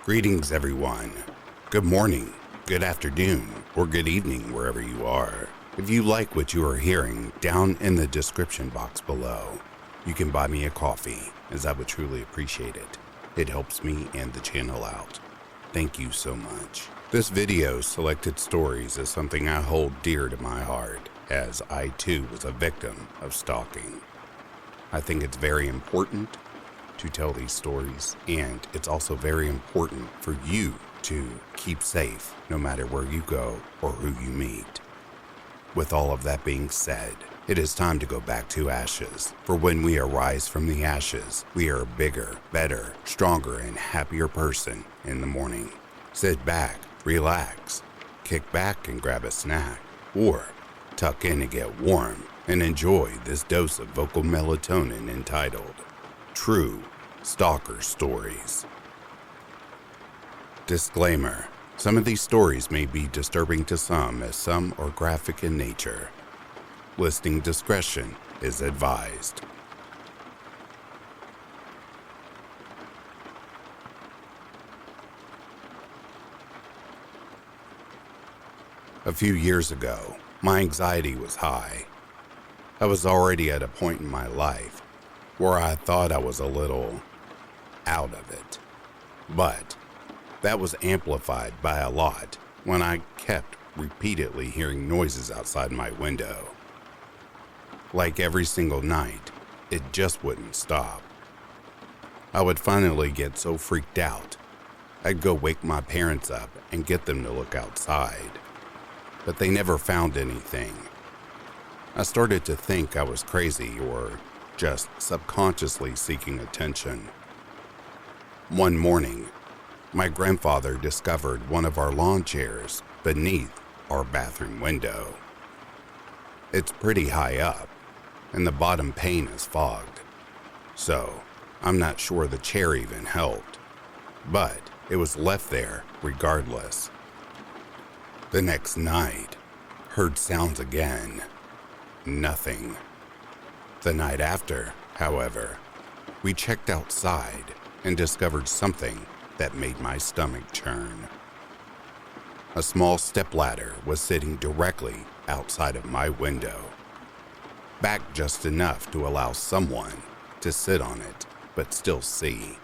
Greetings, everyone. Good morning, good afternoon, or good evening, wherever you are. If you like what you are hearing, down in the description box below, you can buy me a coffee, as I would truly appreciate it. It helps me and the channel out. Thank you so much. This video's selected stories is something I hold dear to my heart, as I too was a victim of stalking. I think it's very important to tell these stories, and it's also very important for you to keep safe no matter where you go or who you meet. With all of that being said, it is time to go back to ashes, for when we arise from the ashes, we are a bigger, better, stronger, and happier person in the morning. Sit back, relax, kick back and grab a snack, or tuck in and get warm and enjoy this dose of vocal melatonin entitled True Stalker Stories. Disclaimer: some of these stories may be disturbing to some, as some are graphic in nature. Listening discretion is advised. A few years ago, my anxiety was high. I was already at a point in my life where I thought I was a little out of it. But that was amplified by a lot when I kept repeatedly hearing noises outside my window. Like every single night, it just wouldn't stop. I would finally get so freaked out, I'd go wake my parents up and get them to look outside. But they never found anything. I started to think I was crazy or just subconsciously seeking attention. One morning, my grandfather discovered one of our lawn chairs beneath our bathroom window. It's pretty high up, and the bottom pane is fogged, so I'm not sure the chair even helped, but it was left there regardless. The next night, heard sounds again. Nothing. The night after, however, we checked outside and discovered something that made my stomach churn. A small stepladder was sitting directly outside of my window, back just enough to allow someone to sit on it but still see.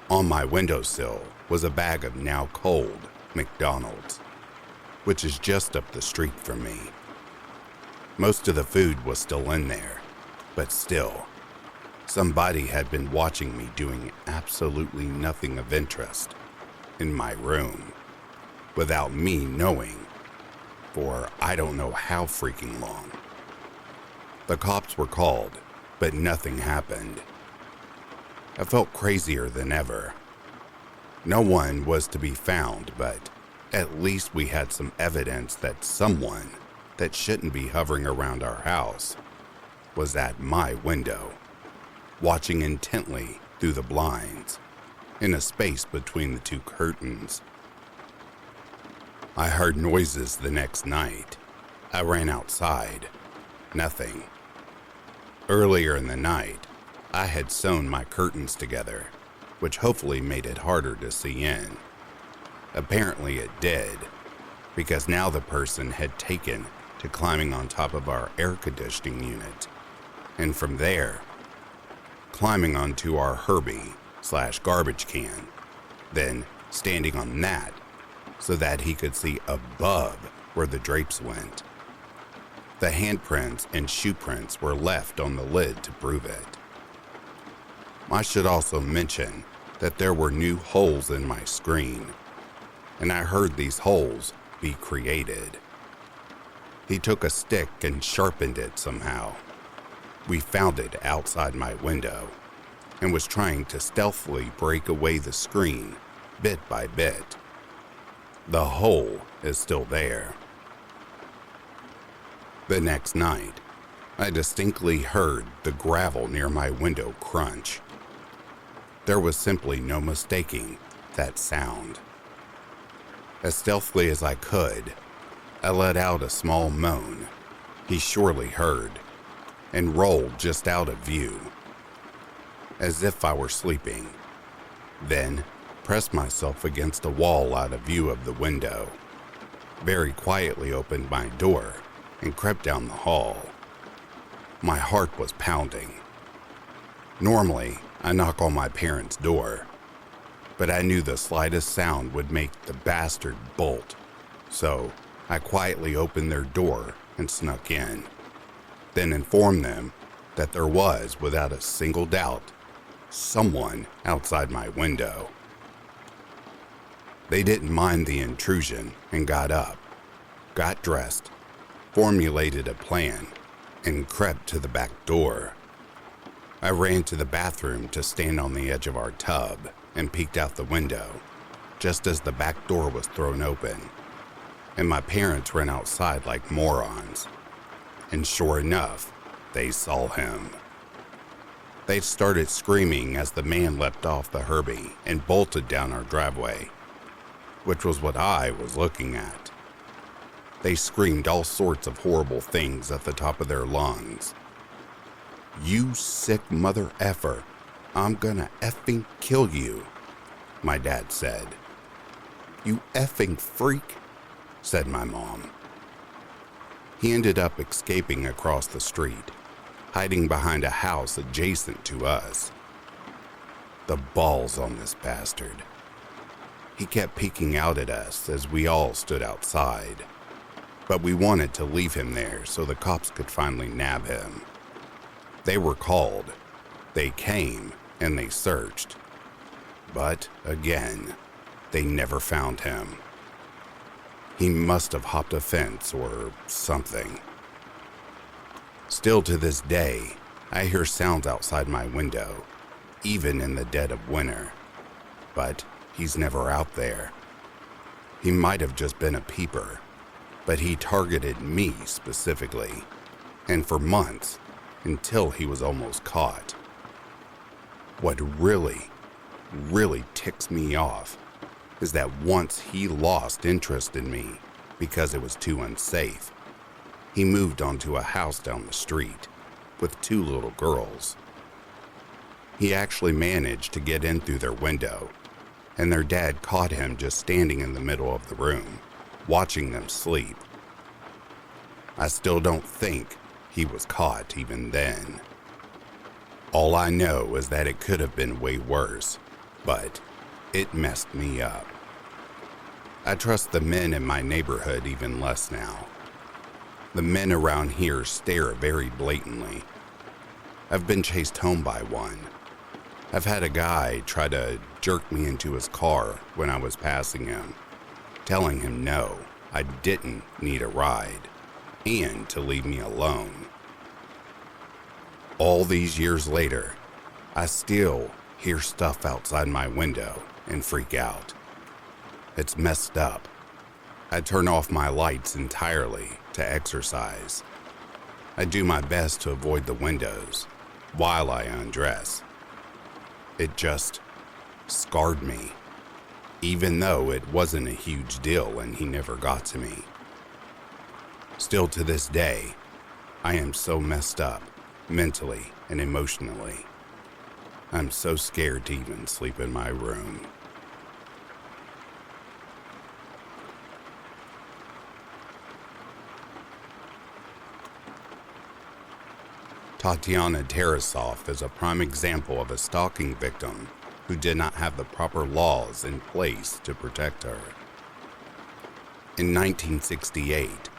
On my windowsill was a bag of now cold McDonald's, which is just up the street from me. Most of the food was still in there, but still, somebody had been watching me doing absolutely nothing of interest in my room without me knowing for I don't know how freaking long. The cops were called, but nothing happened. I felt crazier than ever. No one was to be found, but at least we had some evidence that someone that shouldn't be hovering around our house was at my window, watching intently through the blinds, in a space between the two curtains. I heard noises the next night. I ran outside. Nothing. Earlier in the night, I had sewn my curtains together, which hopefully made it harder to see in. Apparently it did, because now the person had taken to climbing on top of our air conditioning unit, and from there, climbing onto our Herbie/garbage can, then standing on that so that he could see above where the drapes went. The handprints and shoe prints were left on the lid to prove it. I should also mention that there were new holes in my screen, and I heard these holes be created. He took a stick and sharpened it somehow. We found it outside my window and was trying to stealthily break away the screen bit by bit. The hole is still there. The next night, I distinctly heard the gravel near my window crunch. There was simply no mistaking that sound. As stealthily as I could, I let out a small moan he surely heard and rolled just out of view, as if I were sleeping. Then pressed myself against a wall out of view of the window, very quietly opened my door, and crept down the hall. My heart was pounding. Normally, I knock on my parents' door, but I knew the slightest sound would make the bastard bolt, so I quietly opened their door and snuck in, then informed them that there was, without a single doubt, someone outside my window. They didn't mind the intrusion and got up, got dressed, formulated a plan, and crept to the back door. I ran to the bathroom to stand on the edge of our tub and peeked out the window, just as the back door was thrown open, and my parents ran outside like morons. And sure enough, they saw him. They started screaming as the man leapt off the Herbie and bolted down our driveway, which was what I was looking at. They screamed all sorts of horrible things at the top of their lungs. "You sick mother effer, I'm gonna effing kill you," my dad said. "You effing freak," said my mom. He ended up escaping across the street, hiding behind a house adjacent to us. The balls on this bastard. He kept peeking out at us as we all stood outside, but we wanted to leave him there so the cops could finally nab him. They were called, they came, and they searched. But again, they never found him. He must have hopped a fence or something. Still to this day, I hear sounds outside my window, even in the dead of winter. But he's never out there. He might have just been a peeper, but he targeted me specifically, and for months, until he was almost caught. What really ticks me off is that once he lost interest in me because it was too unsafe, he moved onto a house down the street with 2 little girls. He actually managed to get in through their window, and their dad caught him just standing in the middle of the room, watching them sleep. I still don't think he was caught even then. All I know is that it could have been way worse, but it messed me up. I trust the men in my neighborhood even less now. The men around here stare very blatantly. I've been chased home by one. I've had a guy try to jerk me into his car when I was passing him, telling him no, I didn't need a ride, and to leave me alone. All these years later, I still hear stuff outside my window and freak out. It's messed up. I turn off my lights entirely to exercise. I do my best to avoid the windows while I undress. It just scarred me, even though it wasn't a huge deal and he never got to me. Still to this day, I am so messed up, mentally and emotionally. I'm so scared to even sleep in my room. Tatiana Tarasoff is a prime example of a stalking victim who did not have the proper laws in place to protect her. In 1968,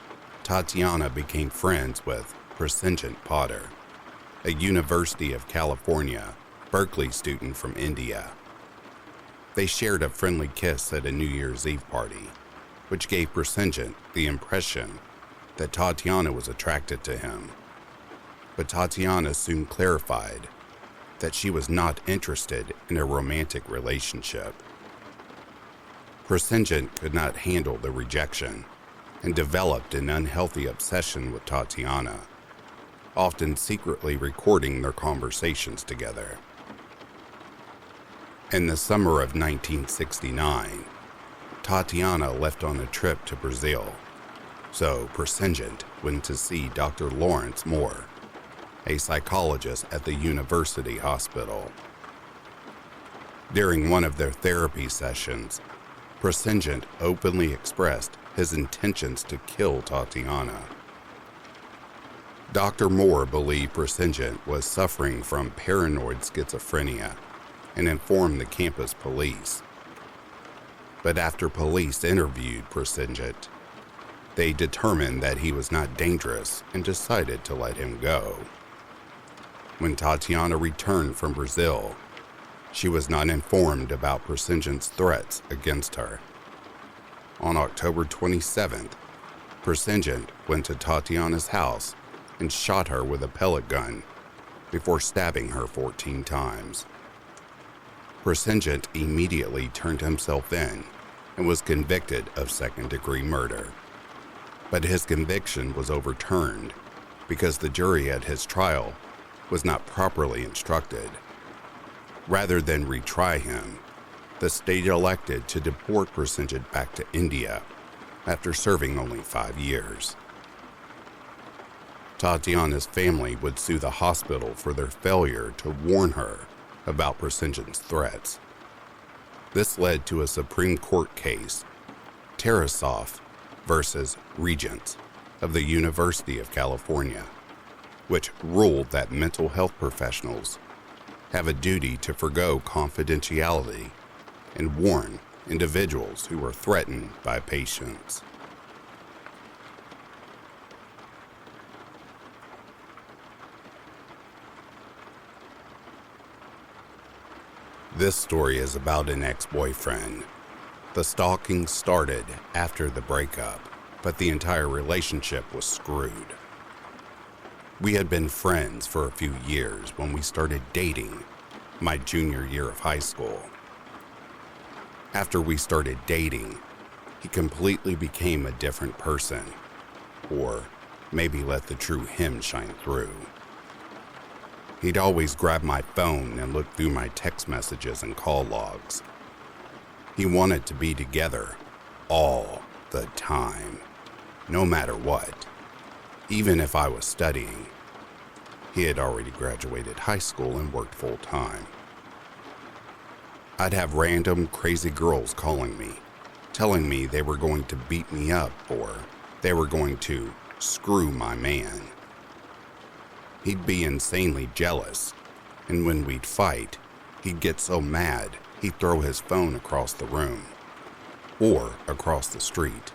Tatiana became friends with Presenjant Potter, a University of California, Berkeley student from India. They shared a friendly kiss at a New Year's Eve party, which gave Presenjant the impression that Tatiana was attracted to him. But Tatiana soon clarified that she was not interested in a romantic relationship. Presenjant could not handle the rejection and developed an unhealthy obsession with Tatiana, often secretly recording their conversations together. In the summer of 1969, Tatiana left on a trip to Brazil, so Presenjant went to see Dr. Lawrence Moore, a psychologist at the university hospital. During one of their therapy sessions, Presingent openly expressed his intentions to kill Tatiana. Dr. Moore believed Presingent was suffering from paranoid schizophrenia and informed the campus police. But after police interviewed Presingent, they determined that he was not dangerous and decided to let him go. When Tatiana returned from Brazil, she was not informed about Presingent's threats against her. On October 27th, Presingent went to Tatiana's house and shot her with a pellet gun before stabbing her 14 times. Presingent immediately turned himself in and was convicted of second-degree murder. But his conviction was overturned because the jury at his trial was not properly instructed. Rather than retry him, the state elected to deport Presingent back to India after serving only 5 years. Tatiana's family would sue the hospital for their failure to warn her about Presingent's threats. This led to a Supreme Court case, Tarasoff versus Regents of the University of California, which ruled that mental health professionals have a duty to forgo confidentiality and warn individuals who are threatened by patients. This story is about an ex-boyfriend. The stalking started after the breakup, but the entire relationship was screwed. We had been friends for a few years when we started dating my junior year of high school. After we started dating, he completely became a different person, or maybe let the true him shine through. He'd always grab my phone and look through my text messages and call logs. He wanted to be together all the time, no matter what, even if I was studying. He had already graduated high school and worked full-time. I'd have random crazy girls calling me, telling me they were going to beat me up or they were going to screw my man. He'd be insanely jealous, and when we'd fight, he'd get so mad he'd throw his phone across the room or across the street.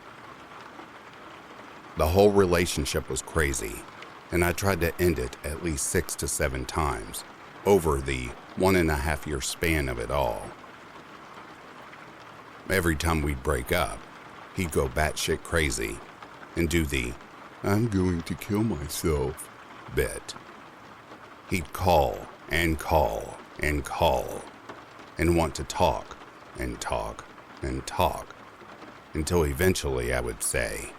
The whole relationship was crazy, and I tried to end it at least 6 to 7 times over the 1.5-year span of it all. Every time we'd break up, he'd go batshit crazy and do the "I'm going to kill myself" bit. He'd call and call and call and want to talk and talk and talk until eventually I would say,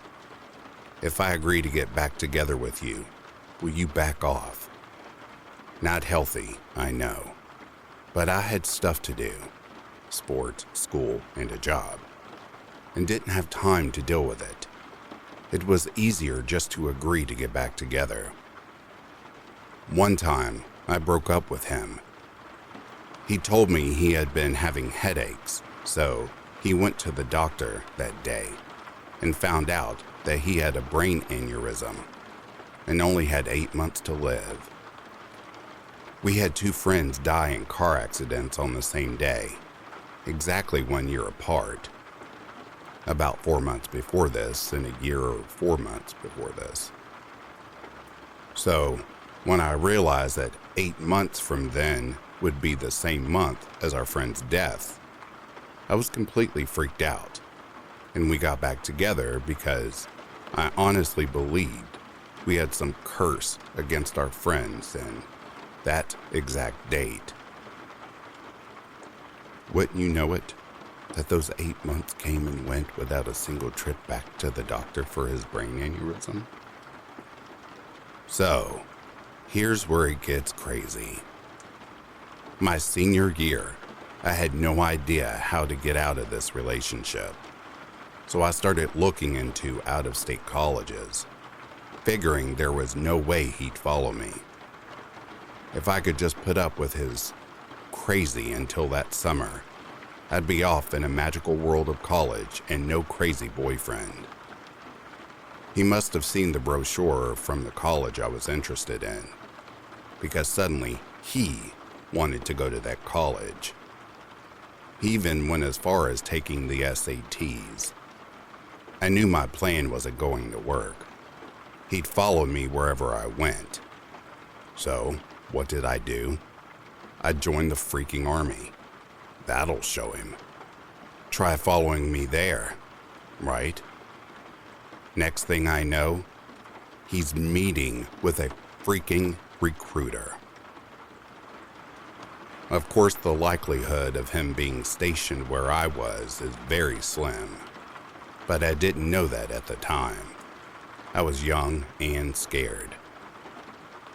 "If I agree to get back together with you, will you back off?" Not healthy, I know, but I had stuff to do, sports, school, and a job, and didn't have time to deal with it. It was easier just to agree to get back together. One time, I broke up with him. He told me he had been having headaches, so he went to the doctor that day and found out that he had a brain aneurysm and only had 8 months to live. We had 2 friends die in car accidents on the same day, exactly 1 year apart. About 4 months before this and a year or 4 months before this. So, when I realized that 8 months from then would be the same month as our friend's death, I was completely freaked out, and we got back together because I honestly believed we had some curse against our friends and that exact date. Wouldn't you know it, that those 8 months came and went without a single trip back to the doctor for his brain aneurysm? So, here's where it gets crazy. My senior year, I had no idea how to get out of this relationship. So I started looking into out-of-state colleges, figuring there was no way he'd follow me. If I could just put up with his crazy until that summer. I'd be off in a magical world of college and no crazy boyfriend. He must have seen the brochure from the college I was interested in, because suddenly he wanted to go to that college. He even went as far as taking the SATs. I knew my plan wasn't going to work. He'd follow me wherever I went. So, what did I do? I joined the freaking army. That'll show him. Try following me there, right? Next thing I know, he's meeting with a freaking recruiter. Of course, the likelihood of him being stationed where I was is very slim, but I didn't know that at the time. I was young and scared.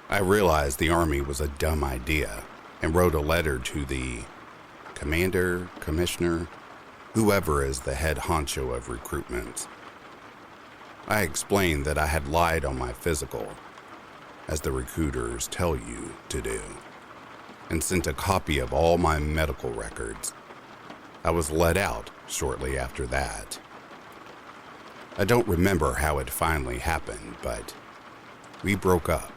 I realized the army was a dumb idea and wrote a letter to the commander, commissioner, whoever is the head honcho of recruitment. I explained that I had lied on my physical, as the recruiters tell you to do, and sent a copy of all my medical records. I was let out shortly after that. I don't remember how it finally happened, but we broke up.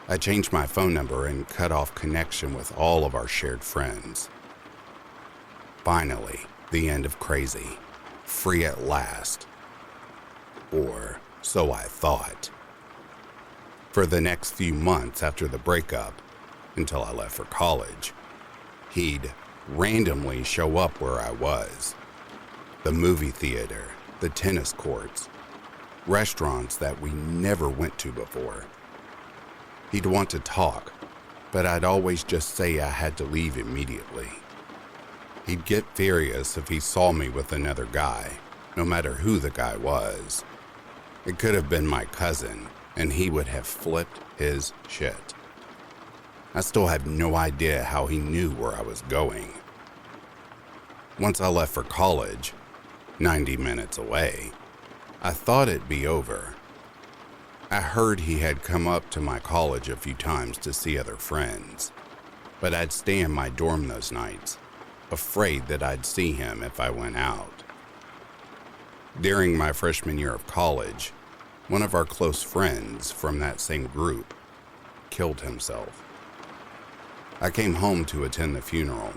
I changed my phone number and cut off connection with all of our shared friends. Finally, the end of crazy. Free at last. Or so I thought. For the next few months after the breakup, until I left for college, he'd randomly show up where I was. The movie theater, the tennis courts, restaurants that we never went to before. He'd want to talk, but I'd always just say I had to leave immediately. He'd get furious if he saw me with another guy, no matter who the guy was. It could have been my cousin, and he would have flipped his shit. I still have no idea how he knew where I was going. Once I left for college, 90 minutes away, I thought it'd be over. I heard he had come up to my college a few times to see other friends, but I'd stay in my dorm those nights, afraid that I'd see him if I went out. During my freshman year of college, one of our close friends from that same group killed himself. I came home to attend the funeral.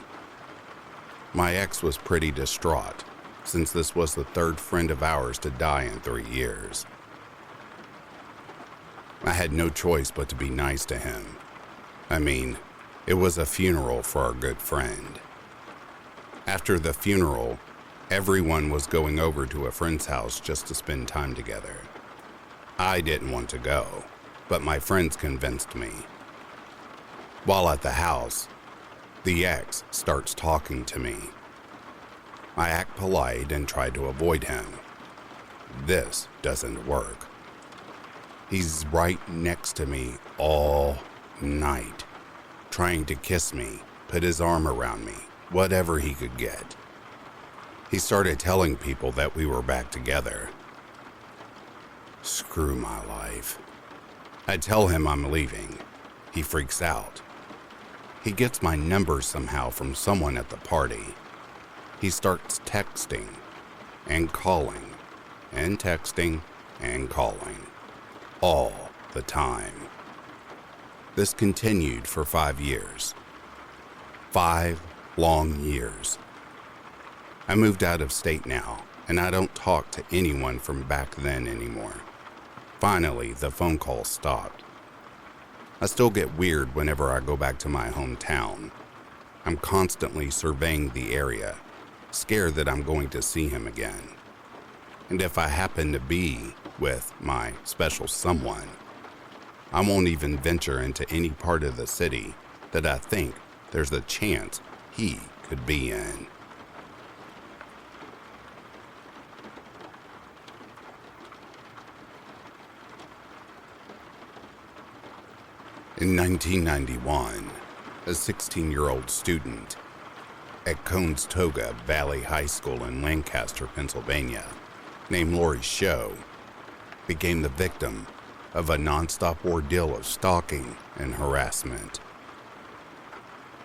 My ex was pretty distraught, since this was the third friend of ours to die in 3 years. I had no choice but to be nice to him. I mean, it was a funeral for our good friend. After the funeral, everyone was going over to a friend's house just to spend time together. I didn't want to go, but my friends convinced me. While at the house, the ex starts talking to me. I act polite and try to avoid him. This doesn't work. He's right next to me all night, trying to kiss me, put his arm around me, whatever he could get. He started telling people that we were back together. Screw my life. I tell him I'm leaving. He freaks out. He gets my number somehow from someone at the party. He starts texting and calling and texting and calling all the time. This continued for 5 years. 5 long years. I moved out of state now, and I don't talk to anyone from back then anymore. Finally, the phone calls stopped. I still get weird whenever I go back to my hometown. I'm constantly surveying the area, scared that I'm going to see him again. And if I happen to be with my special someone, I won't even venture into any part of the city that I think there's a chance he could be in. In 1991, a 16-year-old student at Conestoga Valley High School in Lancaster, Pennsylvania, named Laurie Show, became the victim of a nonstop ordeal of stalking and harassment.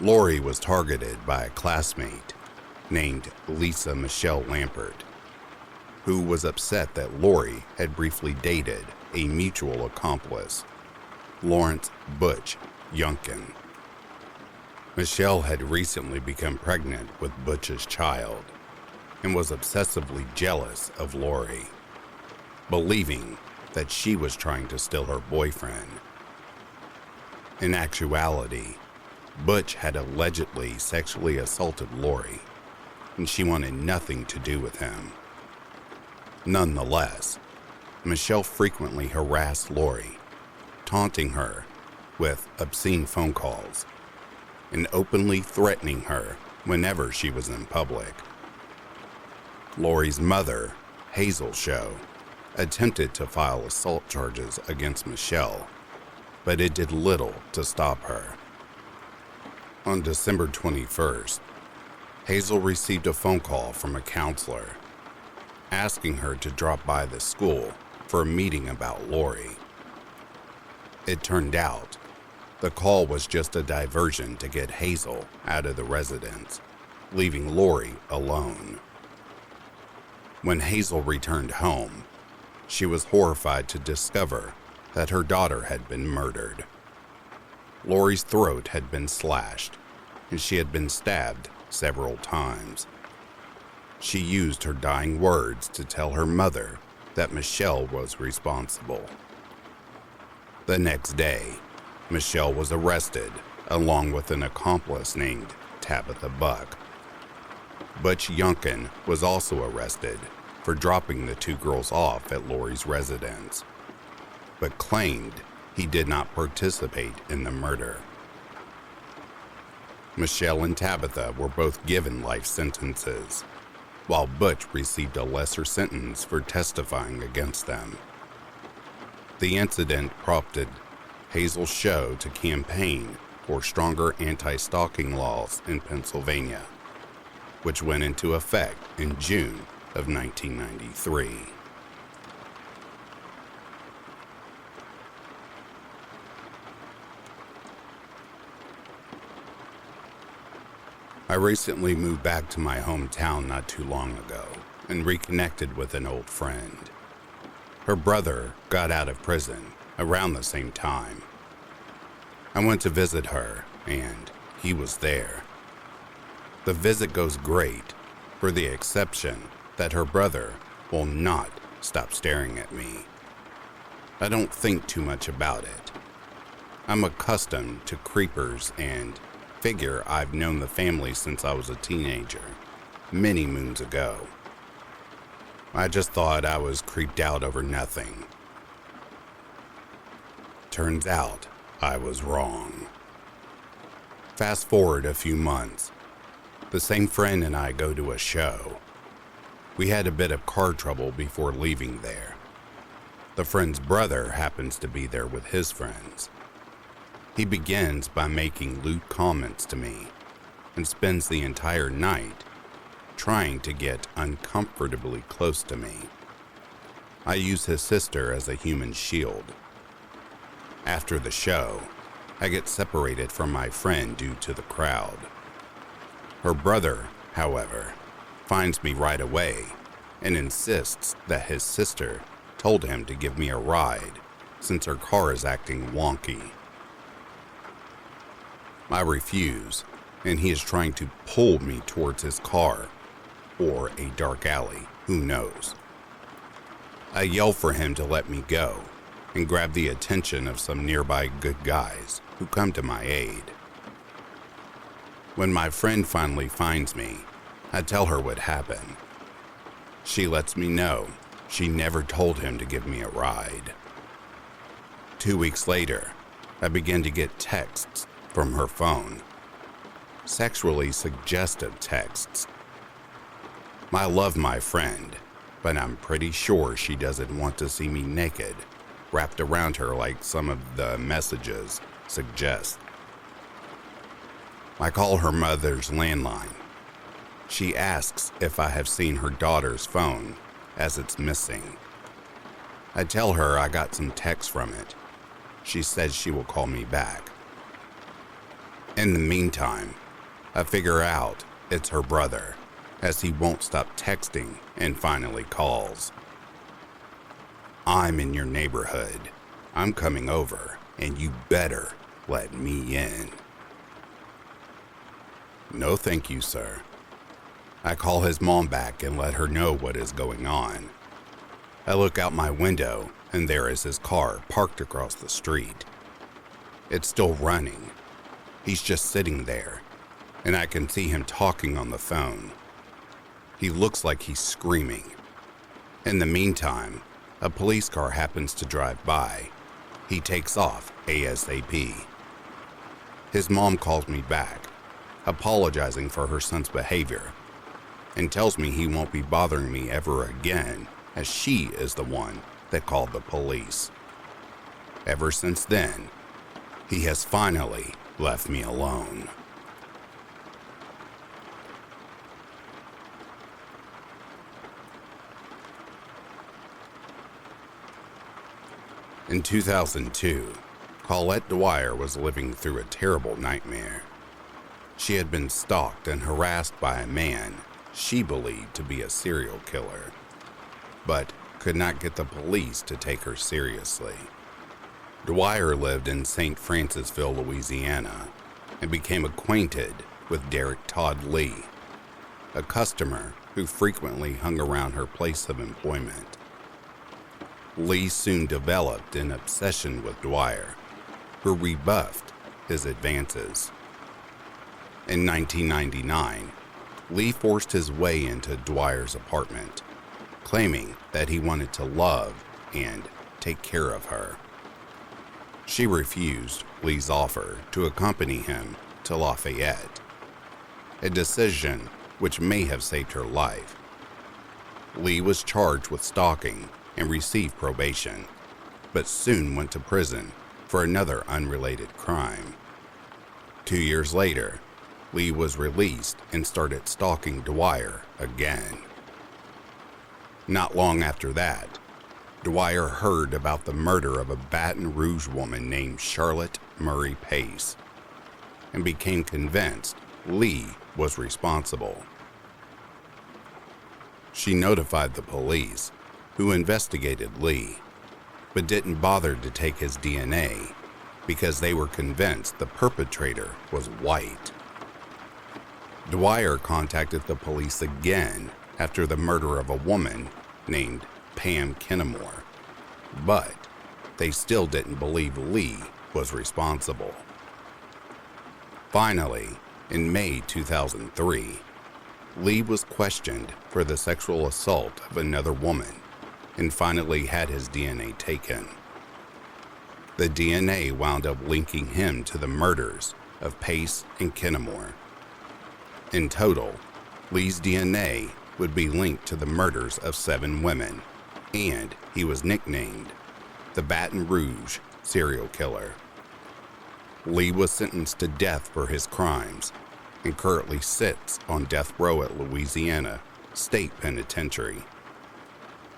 Laurie was targeted by a classmate named Lisa Michelle Lampert, who was upset that Laurie had briefly dated a mutual accomplice, Lawrence Butch Yunkin. Michelle had recently become pregnant with Butch's child and was obsessively jealous of Laurie, believing that she was trying to steal her boyfriend. In actuality, Butch had allegedly sexually assaulted Laurie, and she wanted nothing to do with him. Nonetheless, Michelle frequently harassed Laurie, taunting her with obscene phone calls and openly threatening her whenever she was in public. Laurie's mother, Hazel Show, attempted to file assault charges against Michelle, but it did little to stop her. On December 21st, Hazel received a phone call from a counselor asking her to drop by the school for a meeting about Laurie. It turned out the call was just a diversion to get Hazel out of the residence, leaving Laurie alone. When Hazel returned home, she was horrified to discover that her daughter had been murdered. Laurie's throat had been slashed, and she had been stabbed several times. She used her dying words to tell her mother that Michelle was responsible. The next day, Michelle was arrested along with an accomplice named Tabitha Buck. Butch Yunkin was also arrested for dropping the two girls off at Laurie's residence, but claimed he did not participate in the murder. Michelle and Tabitha were both given life sentences, while Butch received a lesser sentence for testifying against them. The incident prompted Hazel Show to campaign for stronger anti-stalking laws in Pennsylvania, which went into effect in June of 1993. I recently moved back to my hometown not too long ago and reconnected with an old friend. Her brother got out of prison around the same time. I went to visit her, and he was there. The visit goes great, for the exception that her brother will not stop staring at me. I don't think too much about it. I'm accustomed to creepers and figure I've known the family since I was a teenager, many moons ago. I just thought I was creeped out over nothing. Turns out I was wrong. Fast forward a few months. The same friend and I go to a show. We had a bit of car trouble before leaving there. The friend's brother happens to be there with his friends. He begins by making lewd comments to me and spends the entire night trying to get uncomfortably close to me. I use his sister as a human shield. After the show, I get separated from my friend due to the crowd. Her brother, however, finds me right away and insists that his sister told him to give me a ride since her car is acting wonky. I refuse, and he is trying to pull me towards his car or a dark alley, who knows. I yell for him to let me go and grab the attention of some nearby good guys who come to my aid. When my friend finally finds me, I tell her what happened. She lets me know she never told him to give me a ride. 2 weeks later, I begin to get texts from her phone. Sexually suggestive texts. I love my friend, but I'm pretty sure she doesn't want to see me naked, wrapped around her like some of the messages suggest. I call her mother's landline. She asks if I have seen her daughter's phone, as it's missing. I tell her I got some text from it. She says she will call me back. In the meantime, I figure out it's her brother, as he won't stop texting and finally calls. I'm in your neighborhood. I'm coming over, and you better let me in. No thank you, sir. I call his mom back and let her know what is going on. I look out my window, and there is his car parked across the street. It's still running. He's just sitting there, and I can see him talking on the phone. He looks like he's screaming. In the meantime, a police car happens to drive by. He takes off ASAP. His mom calls me back, apologizing for her son's behavior, and tells me he won't be bothering me ever again, as she is the one that called the police. Ever since then, he has finally left me alone. In 2002, Paulette Dwyer was living through a terrible nightmare. She had been stalked and harassed by a man she believed to be a serial killer, but could not get the police to take her seriously. Dwyer lived in St. Francisville, Louisiana, and became acquainted with Derek Todd Lee, a customer who frequently hung around her place of employment. Lee soon developed an obsession with Dwyer, who rebuffed his advances. In 1999, Lee forced his way into Dwyer's apartment, claiming that he wanted to love and take care of her. She refused Lee's offer to accompany him to Lafayette, a decision which may have saved her life. Lee was charged with stalking and received probation, but soon went to prison for another unrelated crime. 2 years later, Lee was released and started stalking Dwyer again. Not long after that, Dwyer heard about the murder of a Baton Rouge woman named Charlotte Murray Pace and became convinced Lee was responsible. She notified the police, who investigated Lee, but didn't bother to take his DNA because they were convinced the perpetrator was white. Dwyer contacted the police again after the murder of a woman named Pam Kennemore, but they still didn't believe Lee was responsible. Finally, in May 2003, Lee was questioned for the sexual assault of another woman and finally had his DNA taken. The DNA wound up linking him to the murders of Pace and Kennemore. In total, Lee's DNA would be linked to the murders of 7 women, and he was nicknamed the Baton Rouge serial killer. Lee was sentenced to death for his crimes and currently sits on death row at Louisiana State Penitentiary.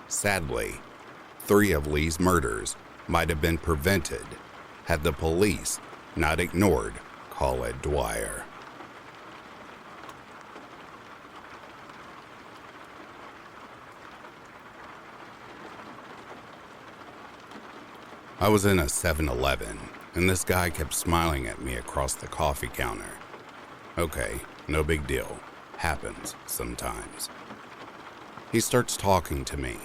Sadly, 3 of Lee's murders might have been prevented had the police not ignored Paulette Dwyer. I was in a 7-Eleven, and this guy kept smiling at me across the coffee counter. Okay, no big deal. Happens sometimes. He starts talking to me.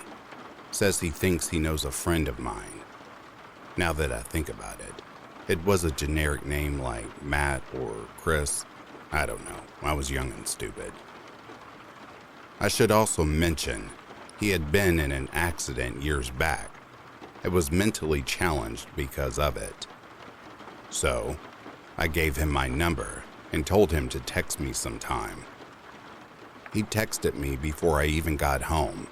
Says he thinks he knows a friend of mine. Now that I think about it, it was a generic name like Matt or Chris. I don't know. I was young and stupid. I should also mention he had been in an accident years back. I was mentally challenged because of it. So, I gave him my number and told him to text me sometime. He texted me before I even got home.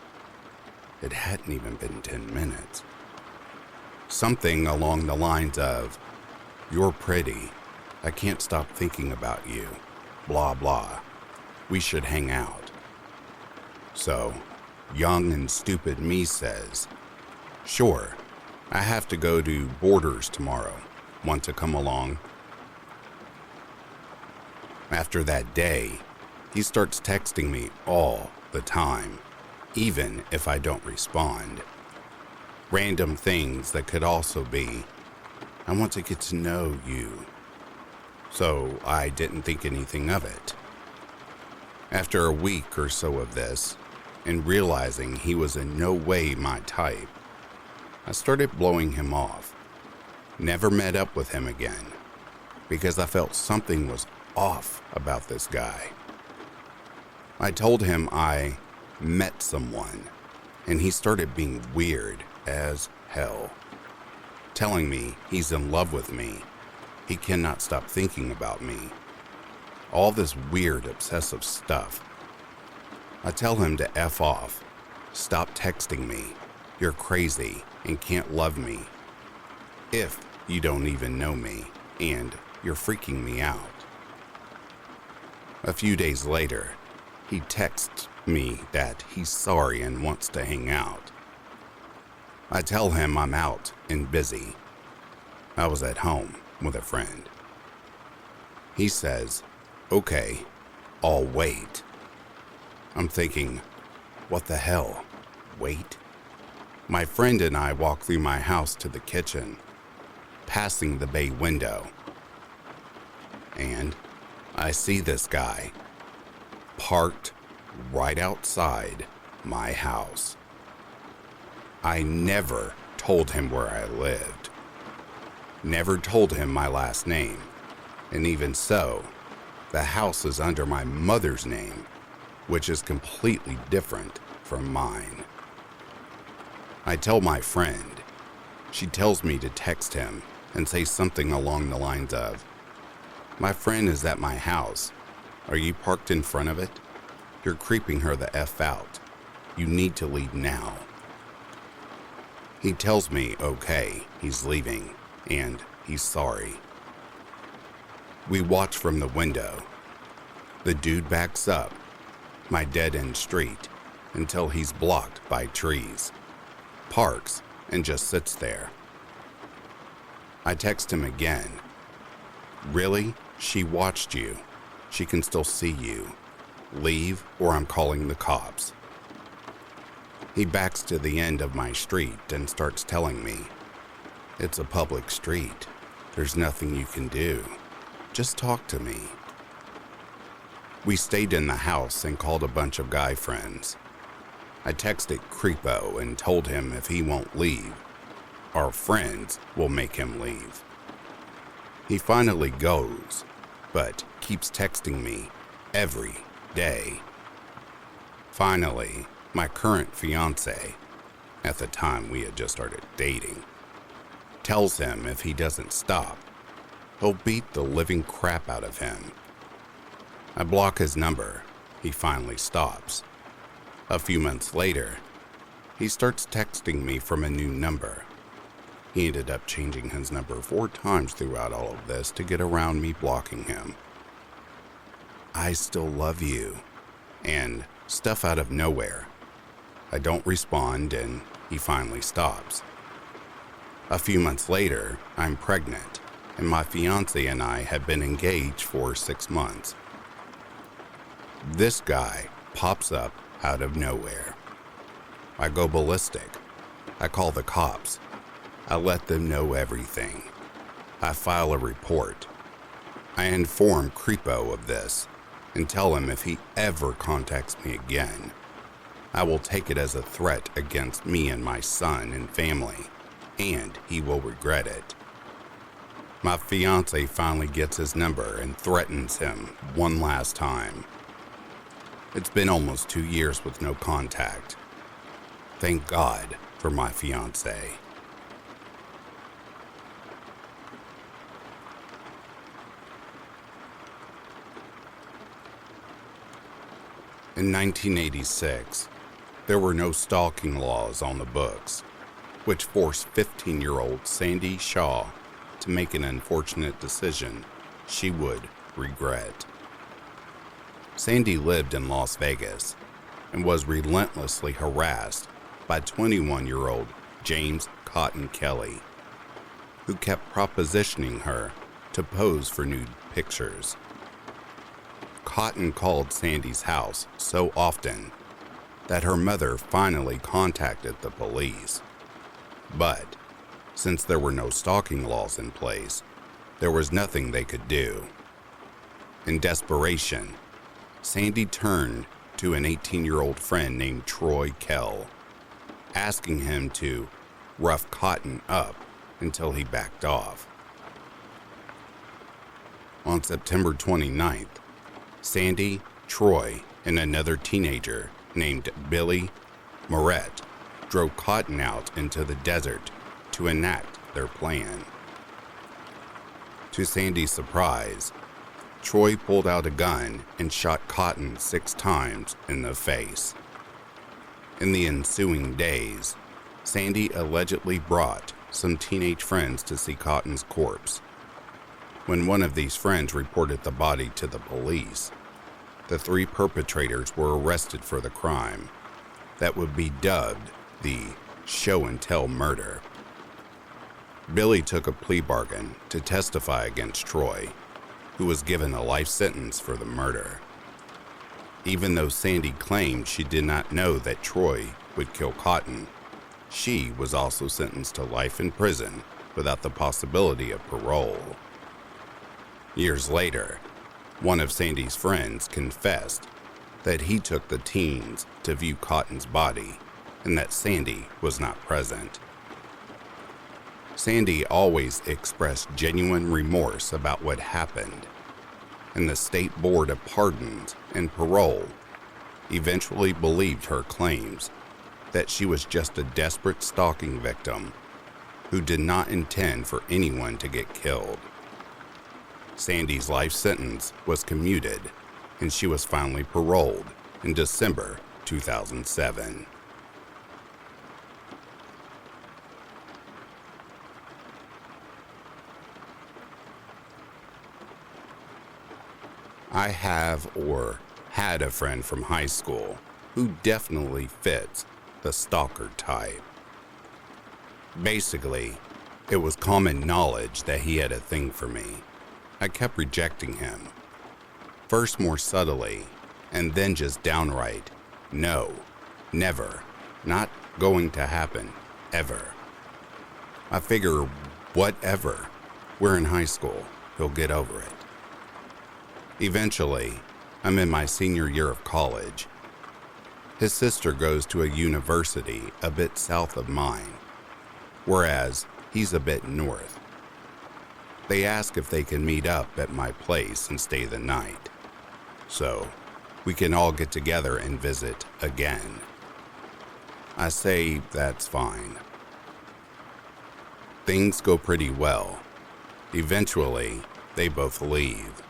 It hadn't even been 10 minutes. Something along the lines of, "You're pretty. I can't stop thinking about you. Blah, blah. We should hang out." So, young and stupid me says, "Sure, I have to go to Borders tomorrow. Want to come along?" After that day, he starts texting me all the time, even if I don't respond. Random things that could also be, I want to get to know you. So I didn't think anything of it. After a week or so of this, and realizing he was in no way my type, I started blowing him off. Never met up with him again, because I felt something was off about this guy. I told him I met someone, and he started being weird as hell, telling me he's in love with me. He cannot stop thinking about me. All this weird obsessive stuff. I tell him to F off, stop texting me, you're crazy and can't love me. If you don't even know me and you're freaking me out. A few days later, he texts me that he's sorry and wants to hang out. I tell him I'm out and busy. I was at home with a friend. He says, okay, I'll wait. I'm thinking, what the hell? Wait? My friend and I walk through my house to the kitchen, passing the bay window. And I see this guy parked right outside my house. I never told him where I lived. Never told him my last name. And even so, the house is under my mother's name, which is completely different from mine. I tell my friend. She tells me to text him and say something along the lines of, my friend is at my house. Are you parked in front of it? You're creeping her the F out. You need to leave now. He tells me, okay, he's leaving, and he's sorry. We watch from the window. The dude backs up my dead-end street until he's blocked by trees, parks, and just sits there. I text him again. Really? She watched you. She can still see you. Leave or I'm calling the cops. He backs to the end of my street and starts telling me, it's a public street. There's nothing you can do. Just talk to me. We stayed in the house and called a bunch of guy friends. I texted Creepo and told him if he won't leave, our friends will make him leave. He finally goes, but keeps texting me every day. Finally, my current fiance, at the time we had just started dating, tells him if he doesn't stop, he'll beat the living crap out of him. I block his number. He finally stops. A few months later, he starts texting me from a new number. He ended up changing his number 4 times throughout all of this to get around me blocking him. I still love you, and stuff out of nowhere. I don't respond, and he finally stops. A few months later, I'm pregnant, and my fiance and I have been engaged for 6 months. This guy pops up out of nowhere. I go ballistic. I call the cops. I let them know everything. I file a report. I inform Creepo of this and tell him if he ever contacts me again, I will take it as a threat against me and my son and family, and he will regret it. My fiance finally gets his number and threatens him one last time. It's been almost 2 years with no contact. Thank God for my fiance. In 1986, there were no stalking laws on the books, which forced 15-year-old Sandy Shaw to make an unfortunate decision she would regret. Sandy lived in Las Vegas and was relentlessly harassed by 21-year-old James Cotton Kelly, who kept propositioning her to pose for nude pictures. Cotton called Sandy's house so often that her mother finally contacted the police. But since there were no stalking laws in place, there was nothing they could do. In desperation, Sandy turned to an 18-year-old friend named Troy Kell, asking him to rough Cotton up until he backed off. On September 29th, Sandy, Troy, and another teenager named Billy Moret drove Cotton out into the desert to enact their plan. To Sandy's surprise, Troy pulled out a gun and shot Cotton 6 times in the face. In the ensuing days, Sandy allegedly brought some teenage friends to see Cotton's corpse. When one of these friends reported the body to the police, the 3 perpetrators were arrested for the crime that would be dubbed the show and tell murder. Billy took a plea bargain to testify against Troy, who was given a life sentence for the murder. Even though Sandy claimed she did not know that Troy would kill Cotton, she was also sentenced to life in prison without the possibility of parole. Years later, one of Sandy's friends confessed that he took the teens to view Cotton's body and that Sandy was not present. Sandy always expressed genuine remorse about what happened, and the State Board of Pardons and Parole eventually believed her claims that she was just a desperate stalking victim who did not intend for anyone to get killed. Sandy's life sentence was commuted, and she was finally paroled in December 2007. I have or had a friend from high school who definitely fits the stalker type. Basically, it was common knowledge that he had a thing for me. I kept rejecting him, first more subtly, and then just downright, no, never, not going to happen, ever. I figure, whatever, we're in high school, he'll get over it. Eventually, I'm in my senior year of college. His sister goes to a university a bit south of mine, whereas he's a bit north. They ask if they can meet up at my place and stay the night, so we can all get together and visit again. I say that's fine. Things go pretty well. Eventually, they both leave.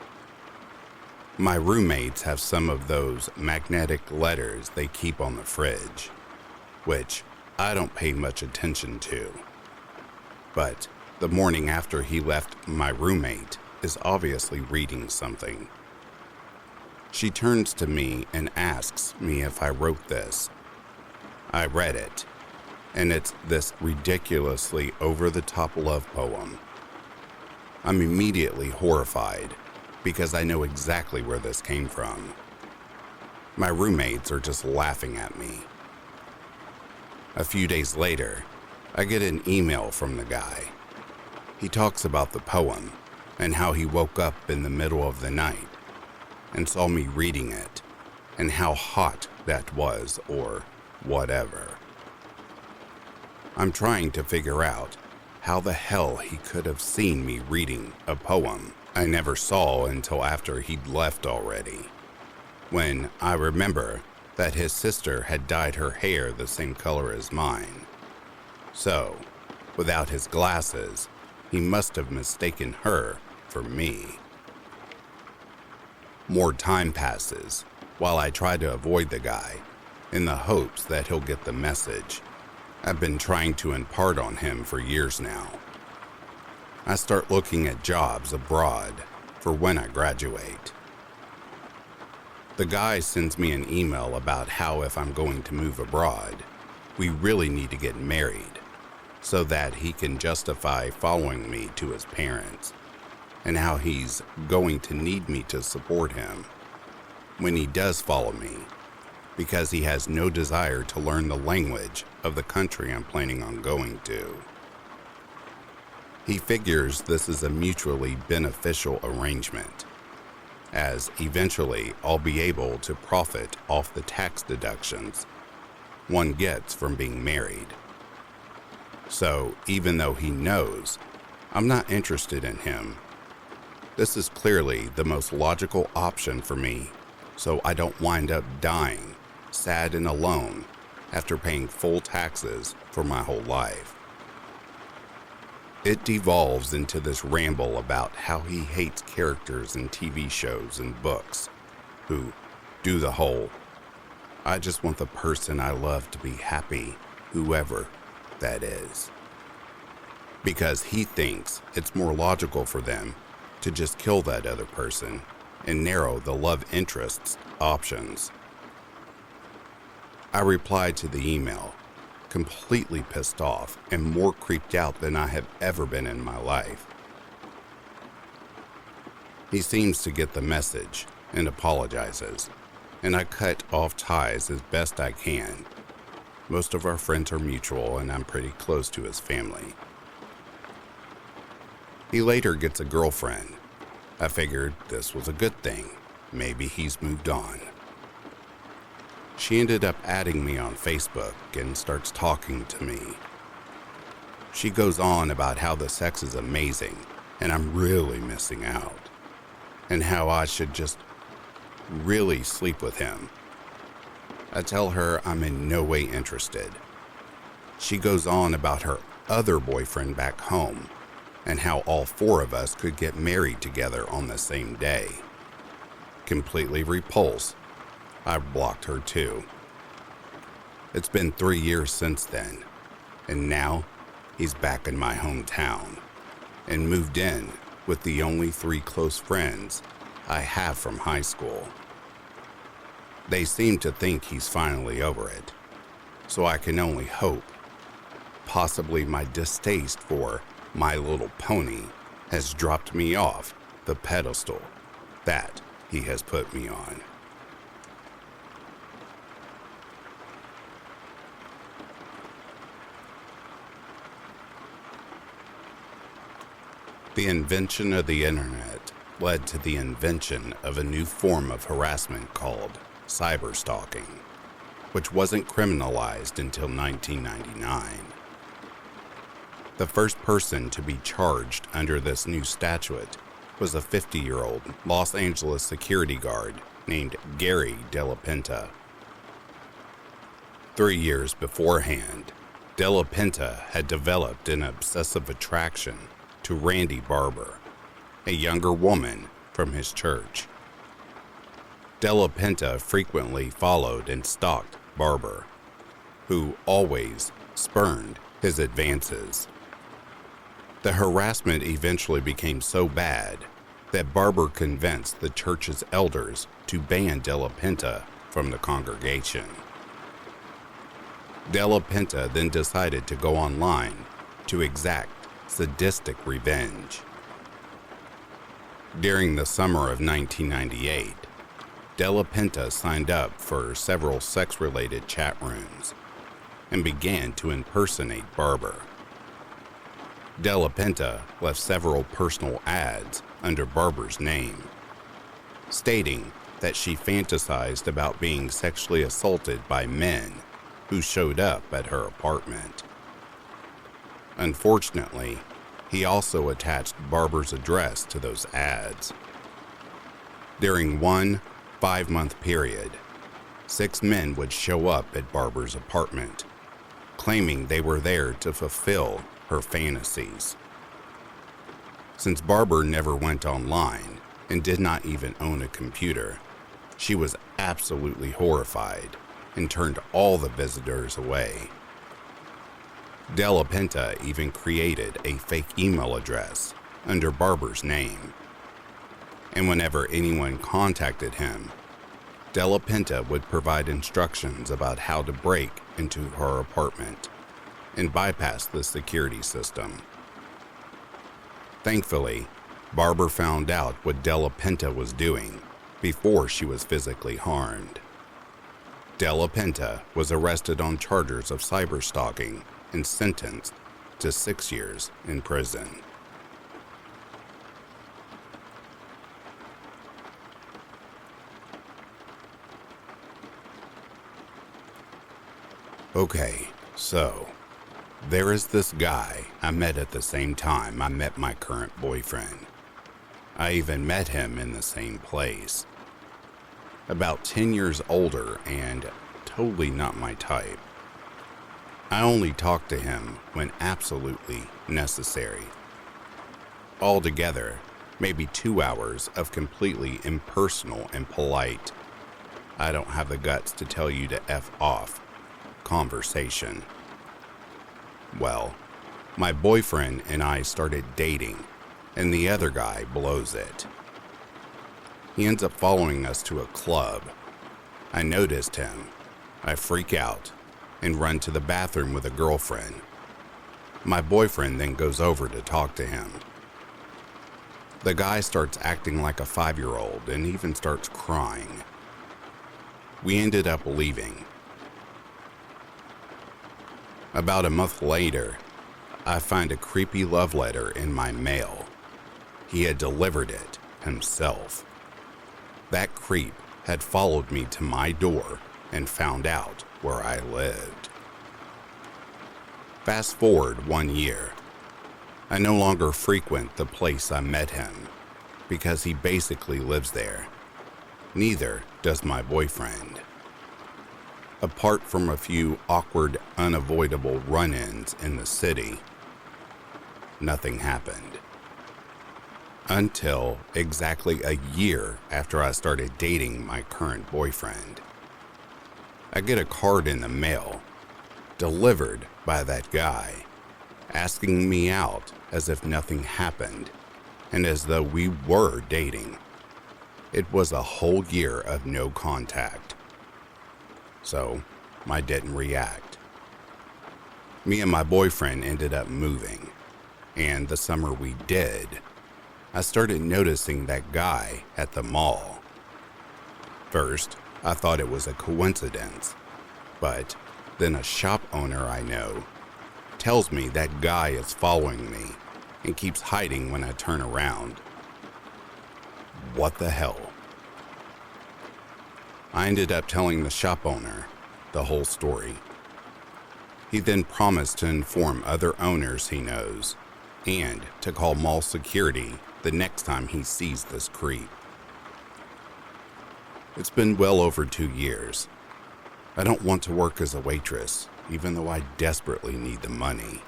My roommates have some of those magnetic letters they keep on the fridge, which I don't pay much attention to. But the morning after he left, my roommate is obviously reading something. She turns to me and asks me if I wrote this. I read it, and it's this ridiculously over-the-top love poem. I'm immediately horrified because I know exactly where this came from. My roommates are just laughing at me. A few days later, I get an email from the guy. He talks about the poem and how he woke up in the middle of the night and saw me reading it and how hot that was or whatever. I'm trying to figure out how the hell he could have seen me reading a poem I never saw until after he'd left already, when I remember that his sister had dyed her hair the same color as mine. So, without his glasses, he must have mistaken her for me. More time passes while I try to avoid the guy in the hopes that he'll get the message I've been trying to impart on him for years now. I start looking at jobs abroad for when I graduate. The guy sends me an email about how if I'm going to move abroad, we really need to get married so that he can justify following me to his parents, and how he's going to need me to support him when he does follow me, because he has no desire to learn the language of the country I'm planning on going to. He figures this is a mutually beneficial arrangement, as eventually I'll be able to profit off the tax deductions one gets from being married. So even though he knows I'm not interested in him, this is clearly the most logical option for me, so I don't wind up dying, sad and alone, after paying full taxes for my whole life. It devolves into this ramble about how he hates characters in TV shows and books who do the whole, I just want the person I love to be happy, whoever that is. Because he thinks it's more logical for them to just kill that other person and narrow the love interest's options. I replied to the email, completely pissed off and more creeped out than I have ever been in my life. He seems to get the message and apologizes, and I cut off ties as best I can. Most of our friends are mutual, and I'm pretty close to his family. He later gets a girlfriend. I figured this was a good thing. Maybe he's moved on. She ended up adding me on Facebook and starts talking to me. She goes on about how the sex is amazing and I'm really missing out, and how I should just really sleep with him. I tell her I'm in no way interested. She goes on about her other boyfriend back home and how all four of us could get married together on the same day. Completely repulsed, I blocked her too. It's been 3 years since then, and now he's back in my hometown and moved in with the only 3 close friends I have from high school. They seem to think he's finally over it, so I can only hope. Possibly my distaste for My Little Pony has dropped me off the pedestal that he has put me on. The invention of the internet led to the invention of a new form of harassment called cyberstalking, which wasn't criminalized until 1999. The first person to be charged under this new statute was a 50-year-old Los Angeles security guard named Gary Della Pinta. 3 years beforehand, Della Pinta had developed an obsessive attraction to Randy Barber, a younger woman from his church. Della Pinta frequently followed and stalked Barber, who always spurned his advances. The harassment eventually became so bad that Barber convinced the church's elders to ban Della Pinta from the congregation. Della Pinta then decided to go online to exact sadistic revenge. During the summer of 1998, Della Pinta signed up for several sex-related chat rooms and began to impersonate Barber. Della Pinta left several personal ads under Barber's name, stating that she fantasized about being sexually assaulted by men who showed up at her apartment. Unfortunately, he also attached Barber's address to those ads. During one 5-month period, 6 men would show up at Barber's apartment, claiming they were there to fulfill her fantasies. Since Barber never went online and did not even own a computer, she was absolutely horrified and turned all the visitors away. Della Pinta even created a fake email address under Barber's name. And whenever anyone contacted him, Della Pinta would provide instructions about how to break into her apartment and bypass the security system. Thankfully, Barber found out what Della Pinta was doing before she was physically harmed. Della Penta was arrested on charges of cyberstalking and sentenced to 6 years in prison. Okay, so there is this guy I met at the same time I met my current boyfriend. I even met him in the same place. About 10 years older and totally not my type. I only talk to him when absolutely necessary. Altogether, maybe 2 hours of completely impersonal and polite, I don't have the guts to tell you to F off conversation. Well, my boyfriend and I started dating, and the other guy blows it. He ends up following us to a club. I noticed him. I freak out and run to the bathroom with a girlfriend. My boyfriend then goes over to talk to him. The guy starts acting like a 5-year-old and even starts crying. We ended up leaving. About a month later, I find a creepy love letter in my mail. He had delivered it himself. That creep had followed me to my door and found out where I lived. Fast forward 1 year. I no longer frequent the place I met him because he basically lives there. Neither does my boyfriend. Apart from a few awkward, unavoidable run-ins in the city, nothing happened. Until exactly a year after I started dating my current boyfriend. I get a card in the mail, delivered by that guy, asking me out as if nothing happened, and as though we were dating. It was a whole year of no contact. So, I didn't react. Me and my boyfriend ended up moving, and the summer we did, I started noticing that guy at the mall. First, I thought it was a coincidence, but then a shop owner I know tells me that guy is following me and keeps hiding when I turn around. What the hell? I ended up telling the shop owner the whole story. He then promised to inform other owners he knows and to call mall security the next time he sees this creep. It's been well over 2 years. I don't want to work as a waitress, even though I desperately need the money,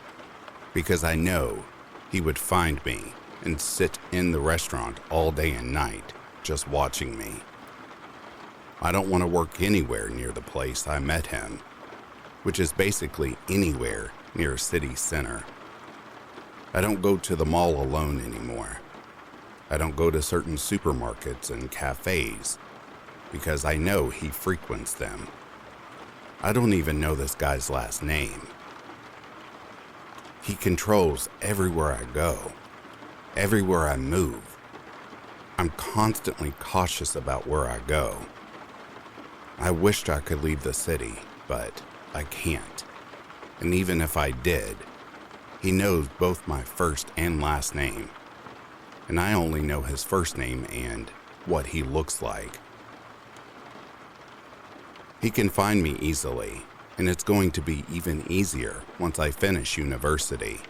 because I know he would find me and sit in the restaurant all day and night just watching me. I don't want to work anywhere near the place I met him, which is basically anywhere near a city center. I don't go to the mall alone anymore. I don't go to certain supermarkets and cafes because I know he frequents them. I don't even know this guy's last name. He controls everywhere I go, everywhere I move. I'm constantly cautious about where I go. I wished I could leave the city, but I can't. And even if I did, he knows both my first and last name. And I only know his first name and what he looks like. He can find me easily, and it's going to be even easier once I finish university,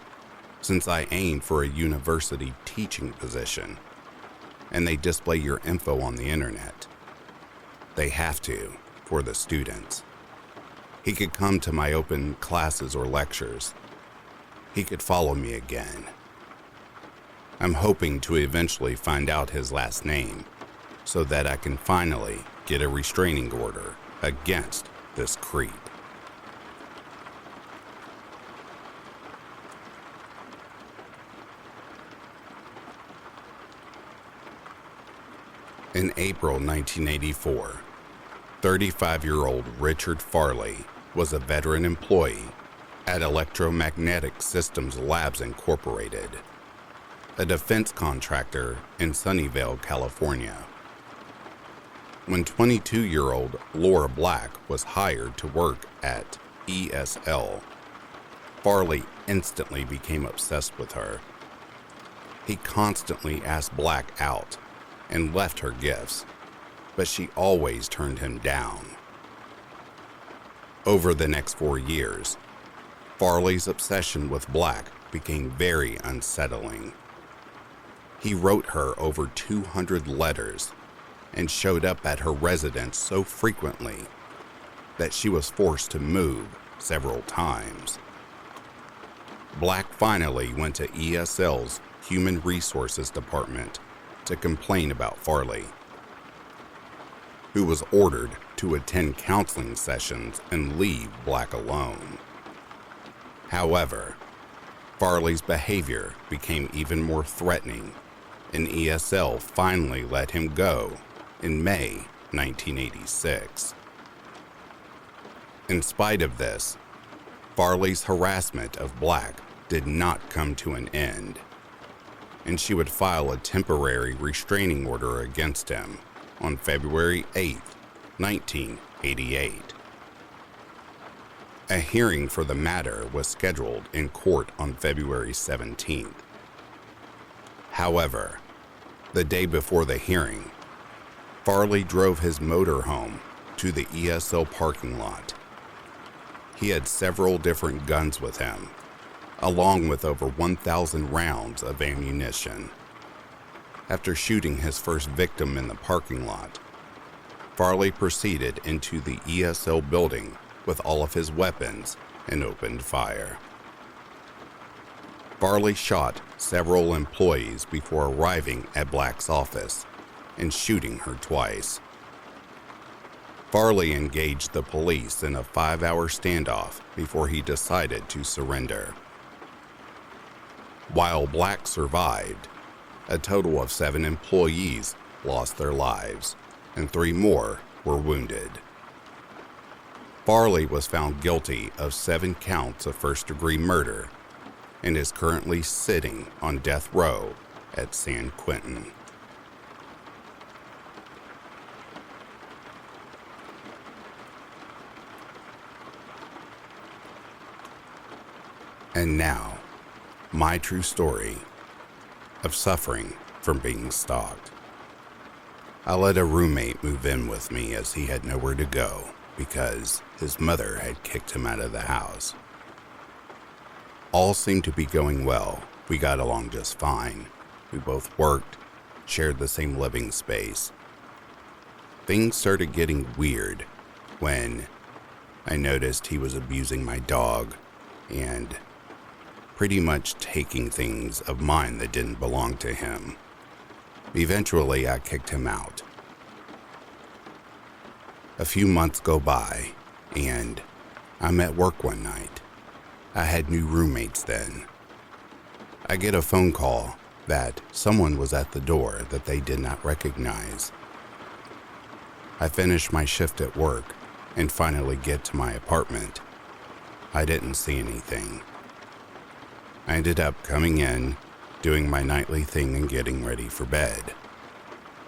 since I aim for a university teaching position, and they display your info on the internet. They have to, for the students. He could come to my open classes or lectures. He could follow me again. I'm hoping to eventually find out his last name so that I can finally get a restraining order against this creep. In April 1984, 35-year-old Richard Farley was a veteran employee at Electromagnetic Systems Labs Incorporated, a defense contractor in Sunnyvale, California. When 22-year-old Laura Black was hired to work at ESL, Farley instantly became obsessed with her. He constantly asked Black out and left her gifts, but she always turned him down. Over the next 4 years, Farley's obsession with Black became very unsettling. He wrote her over 200 letters and showed up at her residence so frequently that she was forced to move several times. Black finally went to ESL's Human Resources Department to complain about Farley, who was ordered to attend counseling sessions and leave Black alone. However, Farley's behavior became even more threatening, and ESL finally let him go in May 1986. In spite of this, Farley's harassment of Black did not come to an end, and she would file a temporary restraining order against him on February 8, 1988. A hearing for the matter was scheduled in court on February 17th. However, the day before the hearing, Farley drove his motorhome to the ESL parking lot. He had several different guns with him, along with over 1,000 rounds of ammunition. After shooting his first victim in the parking lot, Farley proceeded into the ESL building with all of his weapons and opened fire. Farley shot several employees before arriving at Black's office and shooting her twice. Farley engaged the police in a 5-hour standoff before he decided to surrender. While Black survived, a total of 7 employees lost their lives, and 3 more were wounded. Farley was found guilty of 7 counts of first-degree murder and is currently sitting on death row at San Quentin. And now, my true story of suffering from being stalked. I let a roommate move in with me as he had nowhere to go because his mother had kicked him out of the house. All seemed to be going well. We got along just fine. We both worked, shared the same living space. Things started getting weird when I noticed he was abusing my dog and pretty much taking things of mine that didn't belong to him. Eventually, I kicked him out. A few months go by, and I'm at work one night. I had new roommates then. I get a phone call that someone was at the door that they did not recognize. I finish my shift at work and finally get to my apartment. I didn't see anything. I ended up coming in, doing my nightly thing and getting ready for bed.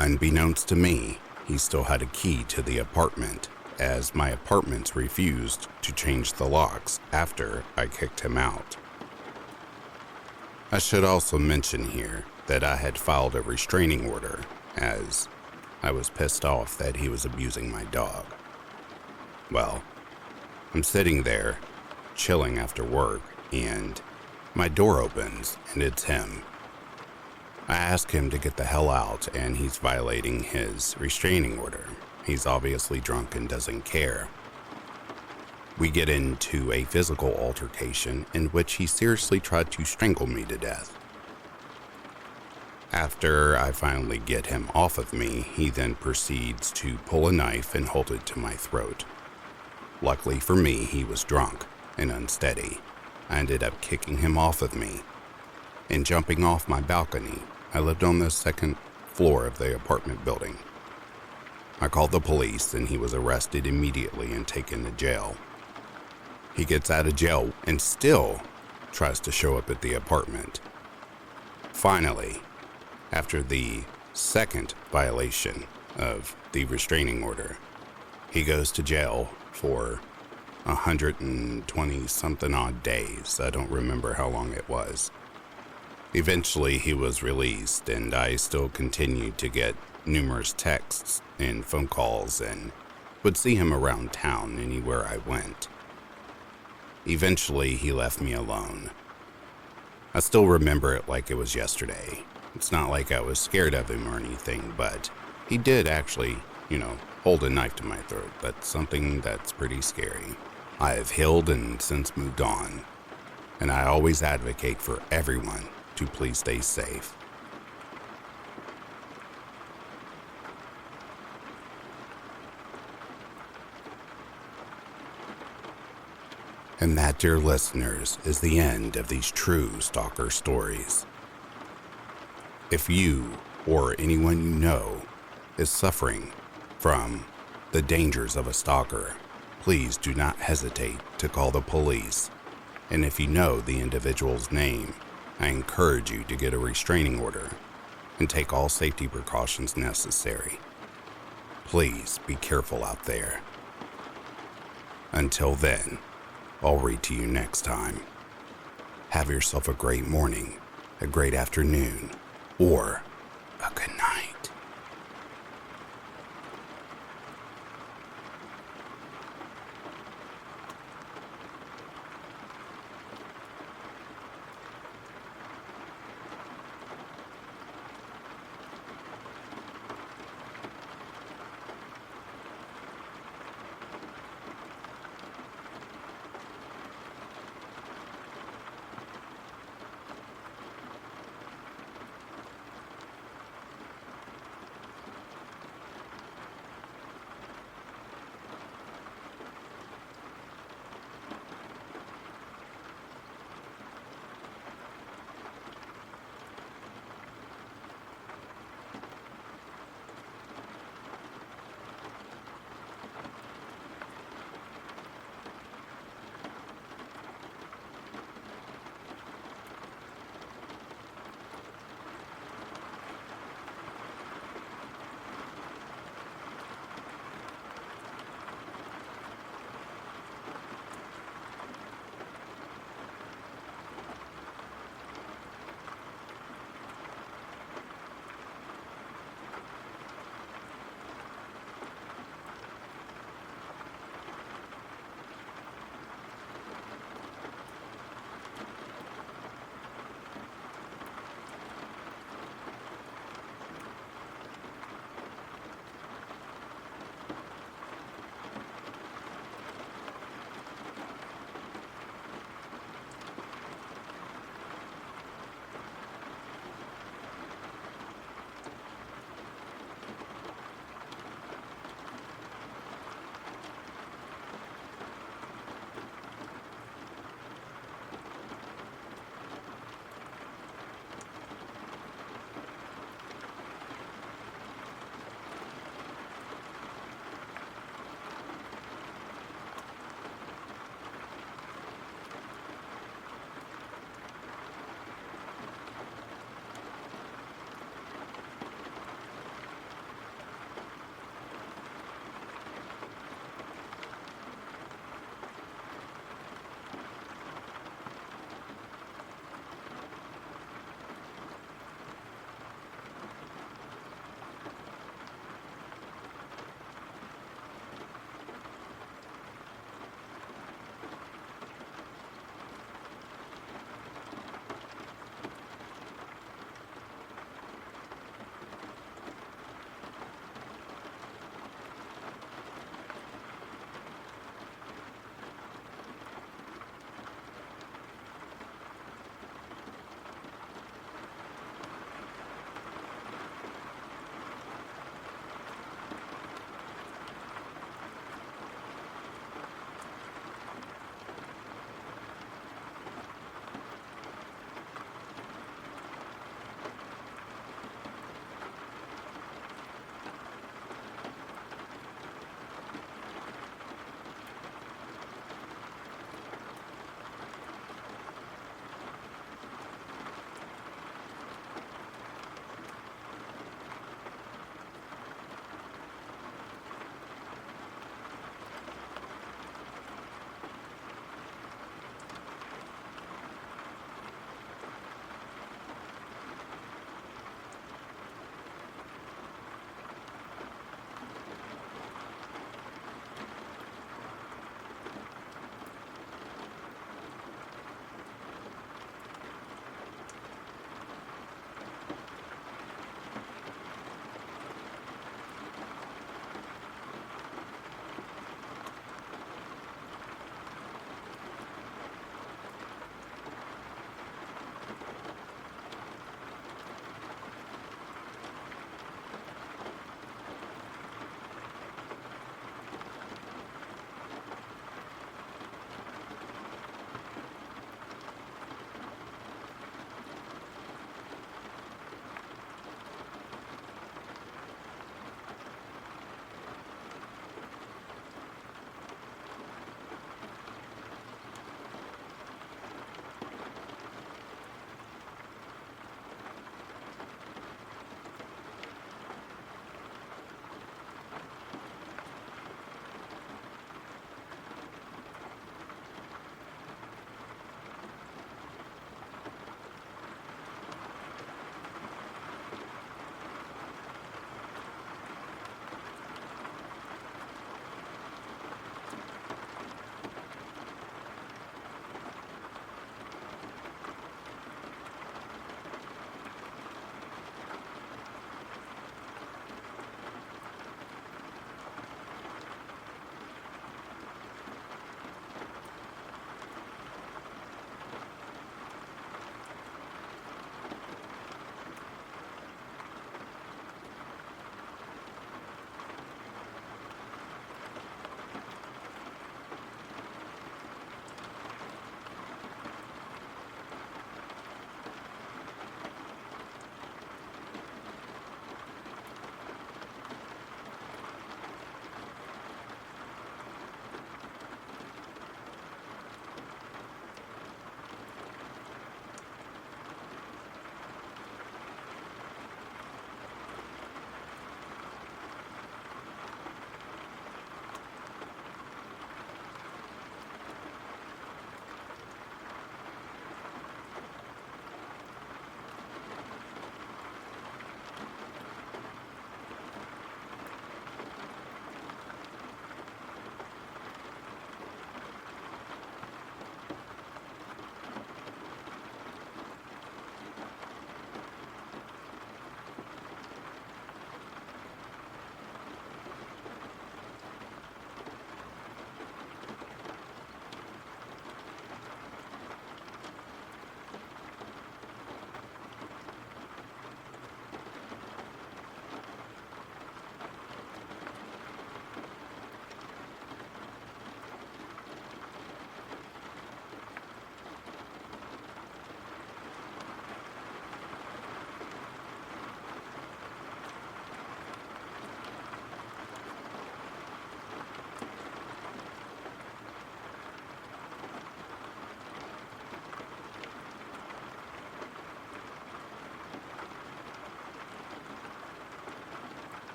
Unbeknownst to me, he still had a key to the apartment, as my apartments refused to change the locks after I kicked him out. I should also mention here that I had filed a restraining order, as I was pissed off that he was abusing my dog. Well, I'm sitting there, chilling after work, and my door opens, and it's him. I ask him to get the hell out, and he's violating his restraining order. He's obviously drunk and doesn't care. We get into a physical altercation in which he seriously tried to strangle me to death. After I finally get him off of me, he then proceeds to pull a knife and hold it to my throat. Luckily for me, he was drunk and unsteady. I ended up kicking him off of me and jumping off my balcony. I lived on the 2nd floor of the apartment building. I called the police and he was arrested immediately and taken to jail. He gets out of jail and still tries to show up at the apartment. Finally, after the 2nd violation, of the restraining order. He goes to jail for 120 something odd days. I don't remember how long it was. Eventually he was released, and I still continued to get numerous texts and phone calls and would see him around town anywhere I went. Eventually he left me alone. I still remember it like it was yesterday. It's not like I was scared of him or anything, but he did actually, hold a knife to my throat. That's something that's pretty scary. I have healed and since moved on, and I always advocate for everyone to please stay safe. And that, dear listeners, is the end of these true stalker stories. If you or anyone you know is suffering from the dangers of a stalker, please do not hesitate to call the police. And if you know the individual's name, I encourage you to get a restraining order and take all safety precautions necessary. Please be careful out there. Until then, I'll read to you next time. Have yourself a great morning, a great afternoon, or